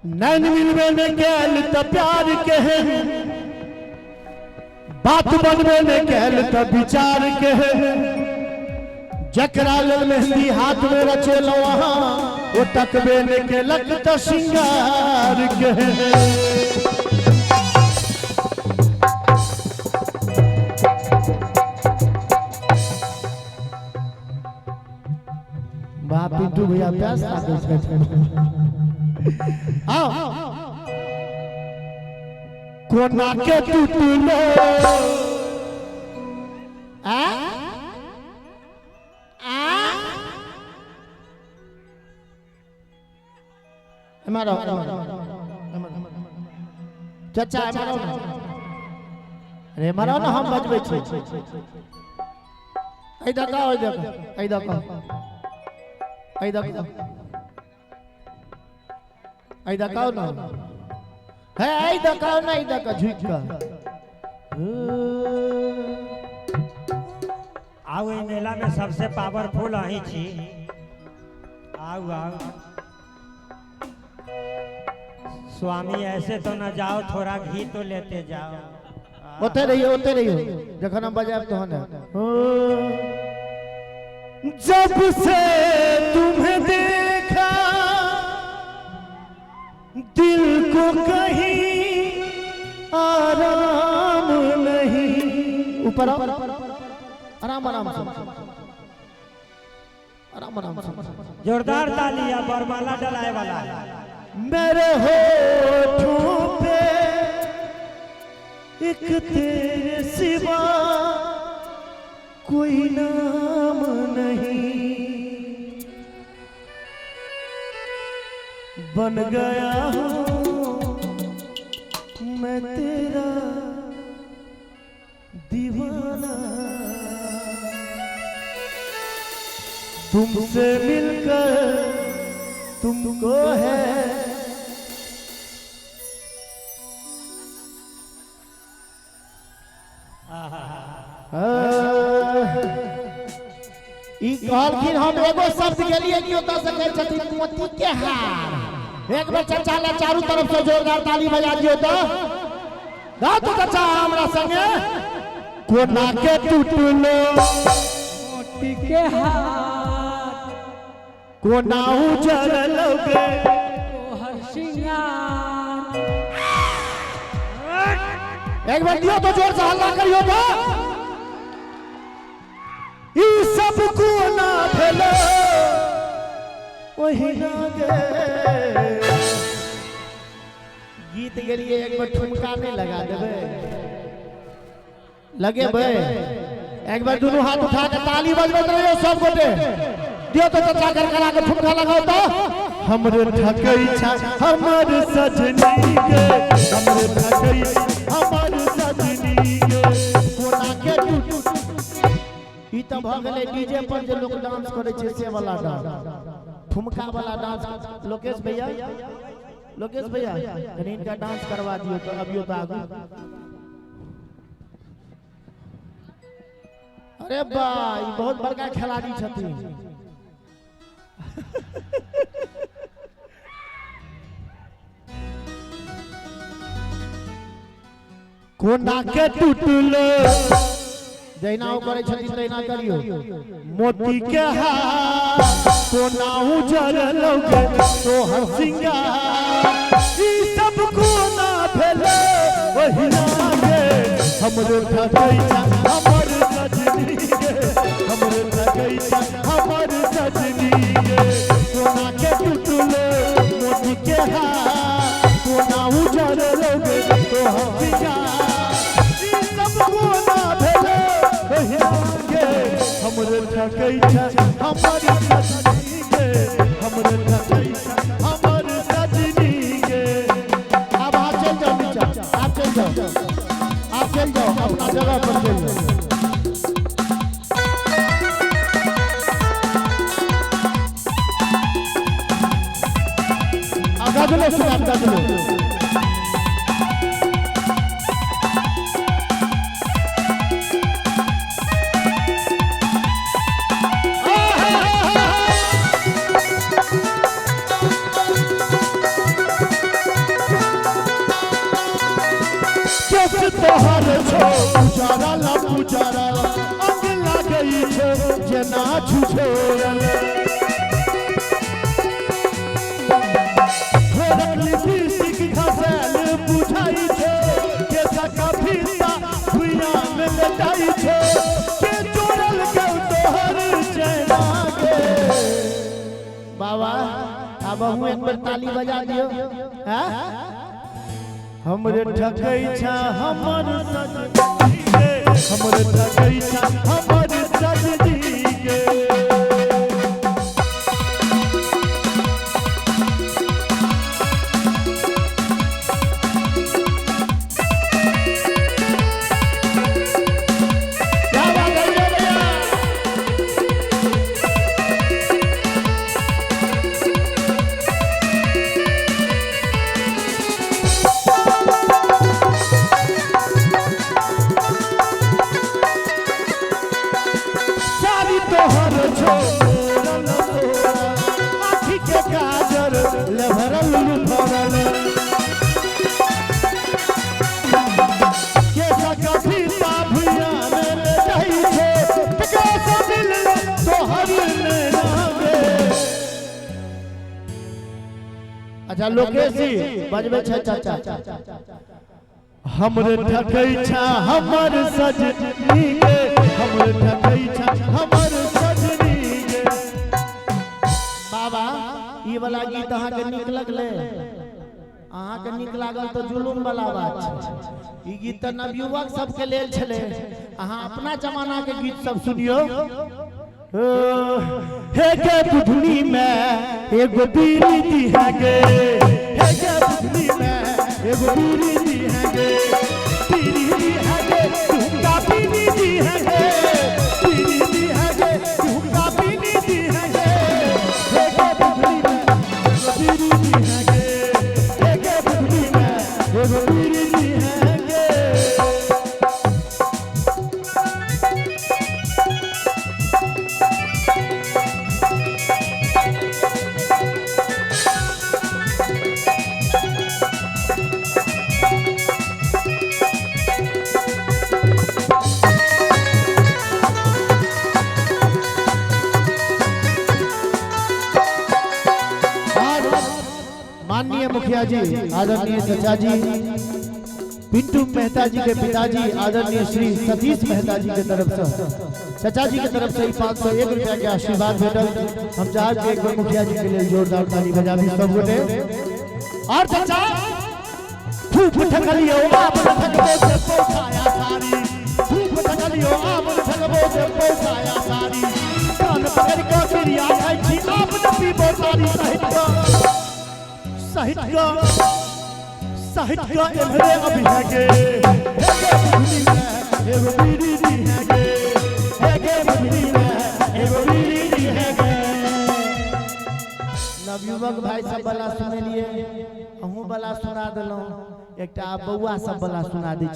नैन मिलवे ने कहल त प्यार कहे, बात बनवे ने कहल त विचार कहे। जकरा लेल मेहंदी हाथ में रचे लो वहां, वो तकबे ने केलक त श्रृंगार कहे। बाप पिंटू भैया प्यास कोना के टूटलो मारो चाचा मारो अरे मारो ना हम बजबै छी। ऐ देखा ऐ देखा ऐ देखा ऐ देखा ऐ देखाओ ना है ऐ देखाओ ना ऐ देखा झुक का आउ ई मेला में सबसे पावरफुल अही छी। आउ आउ स्वामी ऐसे तो न जाओ, थोड़ा घी तो लेते जाओ। होते रहिए जखन हम बजाब तो ना। जब से तुम्हें देखा दिल को कहीं आराम नहीं। ऊपर आराम आराम से आराम आराम से जोरदार तालियां बरमाला डलाए वाला। मेरे होठों पे एक तेरे सिवा कोई नाम नहीं। बन गया हूँ मैं तेरा दीवाना, तुमसे मिलकर तुमको है कहलखिन हम एगो शब्द के लिए कि होता सके छथिन मोती के हार। एक बेर चचा ले चारों तरफ से जोरदार ताली बजा दियो तो गा तो चचा हमरा संगे। कोना के टूटलो मोती के हार, कोना उजड़लोगे तोहर श्रृंगार। एक बार दियो तो जोर से हल्ला करियो तो। ई सब को ना भेलो वही ना गे। गीत के लिए एक बार ठुमका नहीं लगा देबे लगे बे। एक बार दोनों हाथ उठा के ताली बजबत रहियो सब गोटे। दियो तो चचा कर करा के ठुमका लगाओ तो। हमरे ठकई छा हमर सजनी गे, हमरे ठकई हमर सजनी गे। कोना के टूट ई त भ गेलै डीजे पर जे लोग डांस करे छै से वाला डांस, ठुमका वाला डांस। लोकेश भैया कहीं इनका डांस करवा दियो तो अभियो तो आगू। अरे भाई बहुत बड़का खिलाड़ी छथिन। कोना के टूटलो जैना करे छथिन तैना करियो। मोती के हार कोना उजड़लोगे तोहर श्रृंगार। ई सब कोना भेलो वही ना गे। हमरो ठकई छा हमर सजनी गे, हमरो ठकई छा हमर सजनी गे। कोना के टूटलो मोती के हार कोना उजड़लोगे तोहर श्रृंगार। ई सब कोना भेलो हमरे ठकई छा हमर सजनी गे, हमरे ठकई छा हमर सजनी गे। अब आप चल जाओ नीचे, आप चल जाओ अपना जगह पर चल जाओ। अब गजलो सुना गजलो। तोहर छो पुजारा ला पुजारा अंग लागई छे जेना छुछोरल घोरक लिपस्टिक घसेल बुझाई छे के सका फिरता भुइया में लटाई छे के चोरल के तोहर चेना के बाबा अब हम एक बार ताली बजा दियो हैं हमरे ठकई छा हमर सजनी के हमरे ठकई छा हमर सजनी के तोहर छोरल तोरा आँखी के काजर लभरल लुभरल के सका फिरता भुइया में लटाई छे के सदिल तोहर नैना गे अच्छा लोकेशी बजबे छे चाचा हमरे ठकई छा हमर सजनी के हमरे ठकई छा हमर सजनी के बाबा ई वाला गीत अहाँ के नीक लगले अहाँ के नीक लागल तो जुलूम वाला बात छै ई गीत त नवयुवक सब के लेल छले अहाँ अपना जमाना के गीत सब सुनियो हे के बुधनी में एगो बीड़ी दी है गे हे के बुधनी में एगो बीड़ी दी है गे बीड़ी दी है गे झुमका बीड़ी दी है गे बीड़ी दी है गे झुमका बीड़ी दी है गे हे के बुधनी में एगो बीड़ी दी है गे हे के बुधनी में एगो बीड़ी दी है गे माननीय मुखिया जी आदरणीय चाचा जी पिंटू मेहता जी के पिताजी आदरणीय श्री सतीश मेहता जी के तरफ से चाचा जी के तरफ से 501 रुपया के आशीर्वाद भेटल हम चाहब कि एक बार मुखिया जी के लिए जोरदार ताली बजाबी सब गोटे और चाचा खूब ठकलियो आप ठकबो से पौखाया सारी खूब ठकलियो आप ठकबो से पौखाया सारी कान पकड़ के क्रिया खाई छी आप न पीबो सारी साहित्य एमरे अभी है गे हे बुधनी में एगो बीड़ी दी है गे हे बुधनी में एगो बीड़ी दी है गे नवयुवक भाई सब बला सुने लिए अहूँ बला सुना देलौं एकटा बौआ सब बला सुना दै